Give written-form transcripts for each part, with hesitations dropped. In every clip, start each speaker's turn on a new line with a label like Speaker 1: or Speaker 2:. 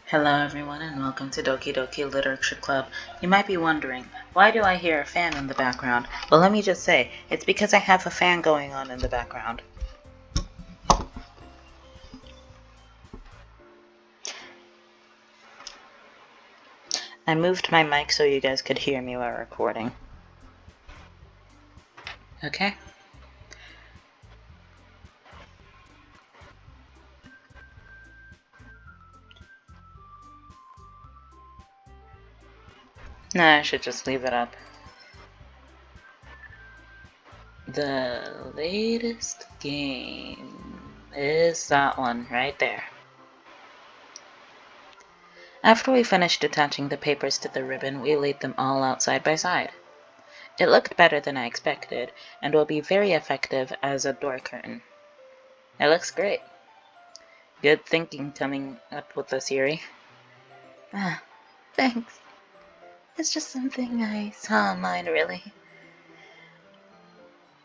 Speaker 1: Hello everyone and welcome to Doki Doki Literature Club. You might be wondering, why do I hear a fan in the background? Well, let me just say, it's because I have a fan going on in the background. I moved my mic so you guys could hear me while recording. Okay? Nah, I should just leave it up. The latest game is that one right there. After we finished attaching the papers to the ribbon, we laid them all out side by side. It looked better than I expected, and will be very effective as a door curtain. It looks great. Good thinking coming up with this, Yuri.
Speaker 2: Ah, thanks. It's just something I saw online, really.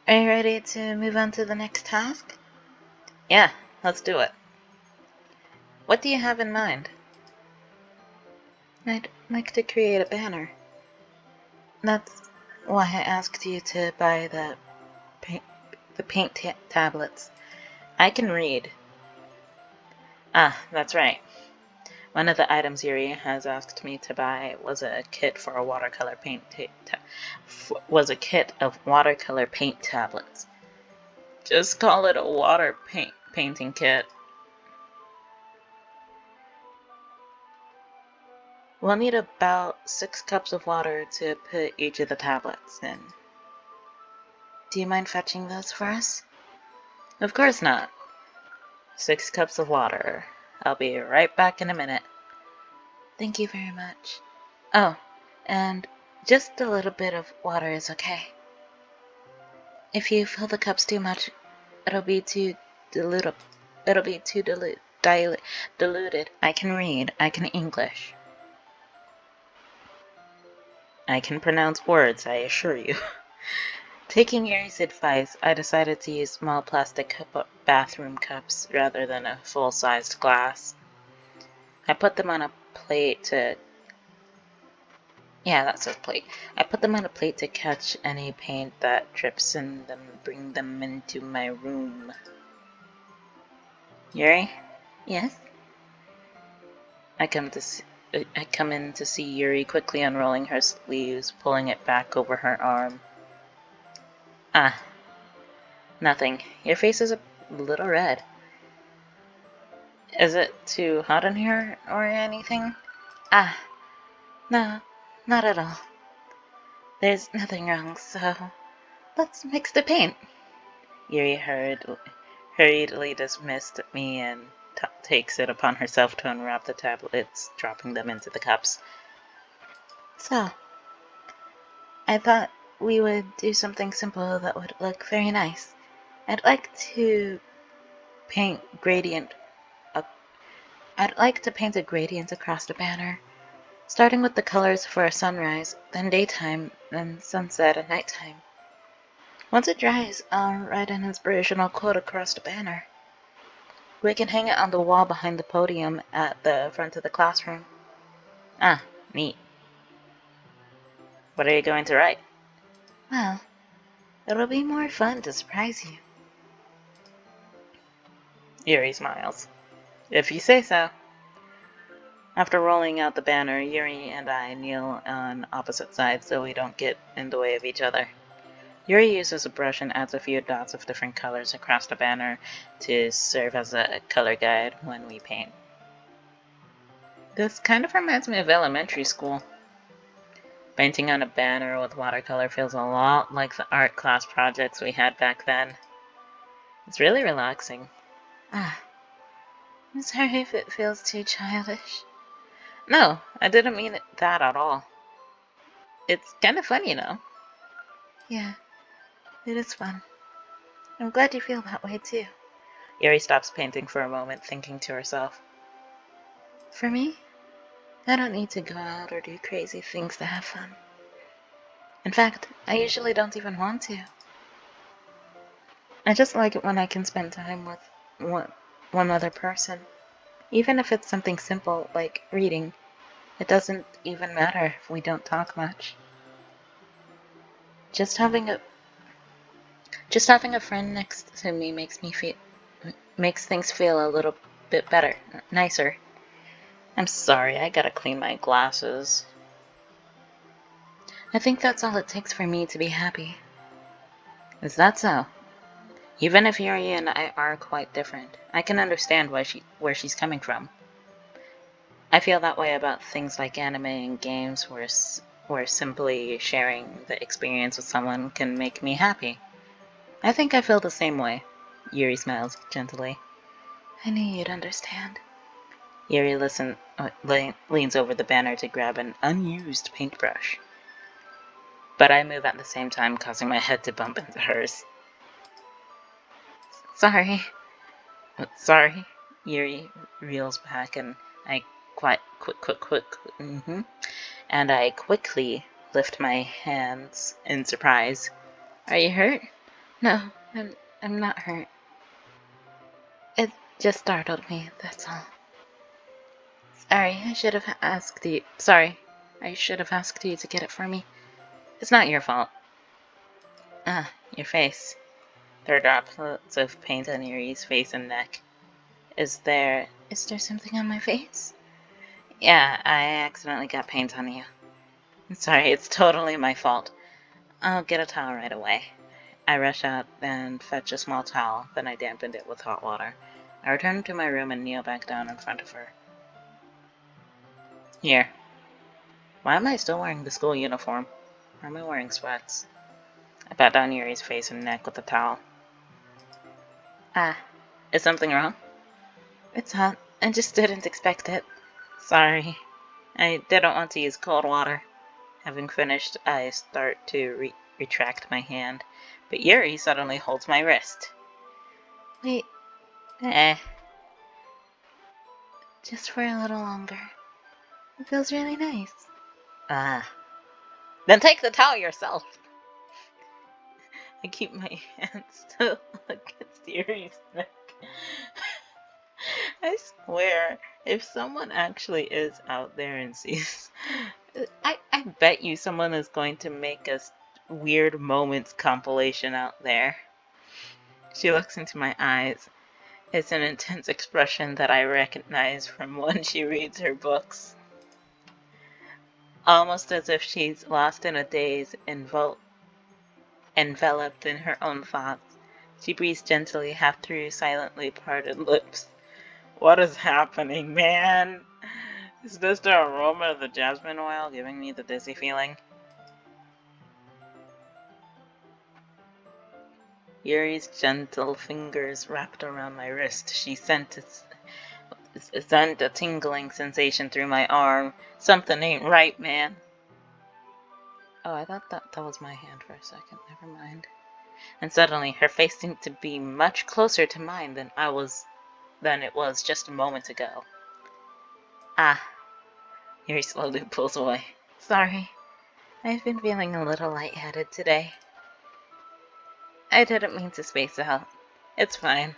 Speaker 2: Are you ready to move on to the next task?
Speaker 1: Yeah, let's do it. What do you have in mind?
Speaker 2: I'd like to create a banner. That's why I asked you to buy the paint tablets.
Speaker 1: I can read. Ah, that's right. One of the items Yuri has asked me to buy was a kit for a watercolor paint of watercolor paint tablets. Just call it a painting kit. We'll need about 6 cups of water to put each of the tablets in.
Speaker 2: Do you mind fetching those for us?
Speaker 1: Of course not. 6 cups of water. I'll be right back in a minute.
Speaker 2: Thank you very much. Oh, and just a little bit of water is okay. If you fill the cups too much, it'll be too diluted. Diluted.
Speaker 1: I can read. I can English. I can pronounce words, I assure you. Taking Yuri's advice, I decided to use small plastic bathroom cups rather than a full-sized glass. I put them on a plate to... Yeah, that says plate. I put them on a plate to catch any paint that drips in them and bring them into my room. Yuri?
Speaker 2: Yes?
Speaker 1: I come in to see Yuri quickly unrolling her sleeves, pulling it back over her arm. Ah, nothing. Your face is a little red. Is it too hot in here or anything?
Speaker 2: Ah, no, not at all. There's nothing wrong, so let's mix the paint.
Speaker 1: Yuri hurriedly dismissed me and takes it upon herself to unwrap the tablets, dropping them into the cups.
Speaker 2: So, I thought we would do something simple that would look very nice. I'd like to paint a gradient across the banner, starting with the colors for a sunrise, then daytime, then sunset and nighttime. Once it dries, I'll write an inspirational quote across the banner. We can hang it on the wall behind the podium at the front of the classroom.
Speaker 1: Ah, neat. What are you going to write?
Speaker 2: Well, it'll be more fun to surprise you.
Speaker 1: Yuri smiles. If you say so. After rolling out the banner, Yuri and I kneel on opposite sides so we don't get in the way of each other. Yuri uses a brush and adds a few dots of different colors across the banner to serve as a color guide when we paint. This kind of reminds me of elementary school. Painting on a banner with watercolor feels a lot like the art class projects we had back then. It's really relaxing.
Speaker 2: Ah, I'm sorry if it feels too childish.
Speaker 1: No, I didn't mean that at all. It's kind of fun, you know.
Speaker 2: Yeah, it is fun. I'm glad you feel that way too.
Speaker 1: Yuri stops painting for a moment, thinking to herself.
Speaker 2: For me, I don't need to go out or do crazy things to have fun. In fact, I usually don't even want to. I just like it when I can spend time with one other person. Even if it's something simple like reading, it doesn't even matter if we don't talk much. Just having a friend next to me makes things feel a little bit better, nicer.
Speaker 1: I'm sorry, I gotta clean my glasses.
Speaker 2: I think that's all it takes for me to be happy.
Speaker 1: Is that so? Even if Yuri and I are quite different, I can understand where she's coming from. I feel that way about things like anime and games where simply sharing the experience with someone can make me happy. I think I feel the same way. Yuri smiles gently.
Speaker 2: I knew you'd understand.
Speaker 1: Yuri leans over the banner to grab an unused paintbrush. But I move at the same time, causing my head to bump into hers.
Speaker 2: Sorry.
Speaker 1: Sorry. Yuri reels back and I and I quickly lift my hands in surprise.
Speaker 2: Are you hurt? No, I'm not hurt. It just startled me, that's all. Sorry, I should have asked you to get it for me.
Speaker 1: It's not your fault. Ah, your face. There are droplets of paint on Yuri's face and neck. Is there
Speaker 2: something on my face?
Speaker 1: Yeah, I accidentally got paint on you. I'm sorry, it's totally my fault. I'll get a towel right away. I rush out and fetch a small towel, then I dampened it with hot water. I return to my room and kneel back down in front of her. Here. Why am I still wearing the school uniform? Why am I wearing sweats? I pat down Yuri's face and neck with the towel.
Speaker 2: Ah,
Speaker 1: is something wrong?
Speaker 2: It's hot. I just didn't expect it.
Speaker 1: Sorry. I didn't want to use cold water. Having finished, I start to retract my hand, but Yuri suddenly holds my wrist.
Speaker 2: Wait.
Speaker 1: Eh.
Speaker 2: Just for a little longer. It feels really nice.
Speaker 1: Ah. Then take the towel yourself. I keep my hand still against Yuri's neck. I swear, if someone actually is out there and sees, I bet you someone is going to make a weird moments compilation out there. She looks into my eyes. It's an intense expression that I recognize from when she reads her books. Almost as if she's lost in a daze, enveloped in her own thoughts. She breathes gently, half through silently parted lips. What is happening, man? Is this the aroma of the jasmine oil giving me the dizzy feeling? Yuri's gentle fingers wrapped around my wrist. She sent a tingling sensation through my arm. Something ain't right, man. Oh, I thought that was my hand for a second. Never mind. And suddenly, her face seemed to be much closer to mine than it was just a moment ago. Ah. Yuri slowly pulls away.
Speaker 2: Sorry. I've been feeling a little lightheaded today. I didn't mean to space out.
Speaker 1: It's fine.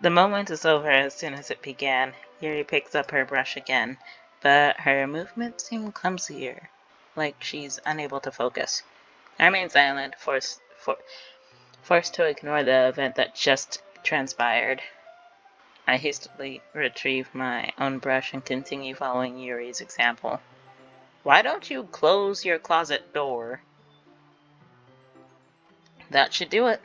Speaker 1: The moment is over as soon as it began. Yuri picks up her brush again, but her movements seem clumsier, like she's unable to focus. I remain silent, forced to ignore the event that just transpired. I hastily retrieve my own brush and continue following Yuri's example. Why don't you close your closet door? That should do it.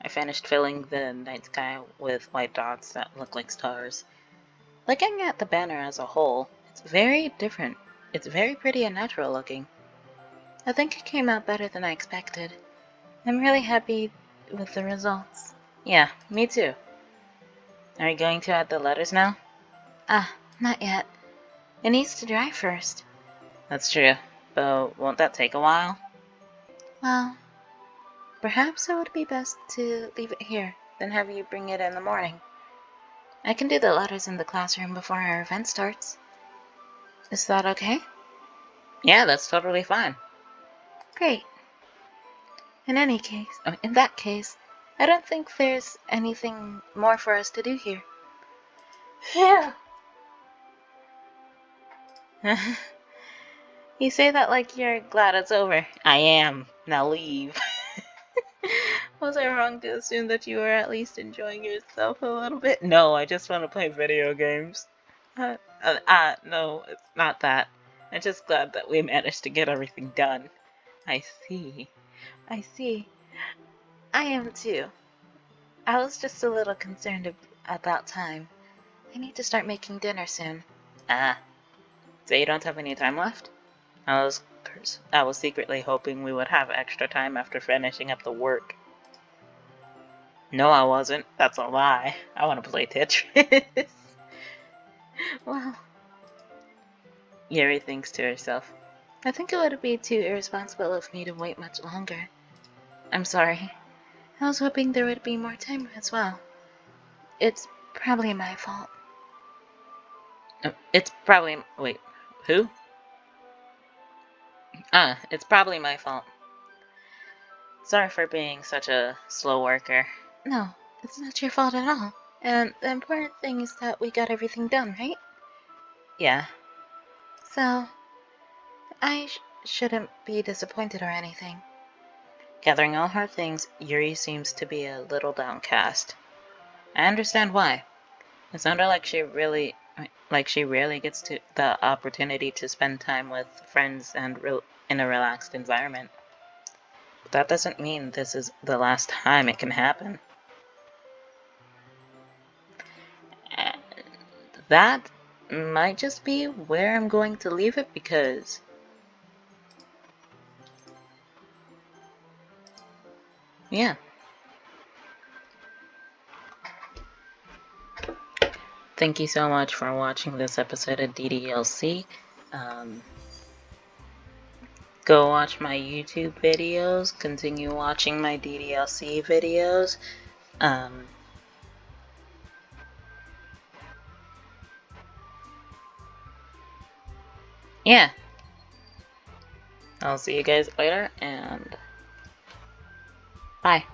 Speaker 1: I finished filling the night sky with white dots that look like stars. Looking at the banner as a whole, it's very different. It's very pretty and natural looking.
Speaker 2: I think it came out better than I expected. I'm really happy with the results.
Speaker 1: Yeah, me too. Are you going to add the letters now?
Speaker 2: Not yet. It needs to dry first.
Speaker 1: That's true, but won't that take a while?
Speaker 2: Well, perhaps it would be best to leave it here, then have you bring it in the morning. I can do the letters in the classroom before our event starts. Is that okay?
Speaker 1: Yeah, that's totally fine.
Speaker 2: Great. In that case, I don't think there's anything more for us to do here.
Speaker 1: Yeah.
Speaker 2: You say that like you're glad it's over.
Speaker 1: I am. Now leave.
Speaker 2: Was I wrong to assume that you were at least enjoying yourself a little bit?
Speaker 1: No, I just want to play video games. No, it's not that. I'm just glad that we managed to get everything done. I see.
Speaker 2: I see. I am too. I was just a little concerned about time. I need to start making dinner soon.
Speaker 1: Ah, so you don't have any time left? I was secretly hoping we would have extra time after finishing up the work. No, I wasn't. That's a lie. I want to play Tetris.
Speaker 2: Well,
Speaker 1: Yuri thinks to herself.
Speaker 2: I think it would be too irresponsible of me to wait much longer. I'm sorry. I was hoping there would be more time as well. It's probably my fault.
Speaker 1: It's probably. Wait, who? It's probably my fault. Sorry for being such a slow worker.
Speaker 2: No, it's not your fault at all. And the important thing is that we got everything done, right?
Speaker 1: Yeah.
Speaker 2: So, I shouldn't be disappointed or anything.
Speaker 1: Gathering all her things, Yuri seems to be a little downcast. I understand why. It sounded like she rarely gets to the opportunity to spend time with friends and in a relaxed environment. But that doesn't mean this is the last time it can happen. And that might just be where I'm going to leave it because... yeah. Thank you so much for watching this episode of DDLC. Go watch my YouTube videos. Continue watching my DDLC videos. Yeah. I'll see you guys later, and bye.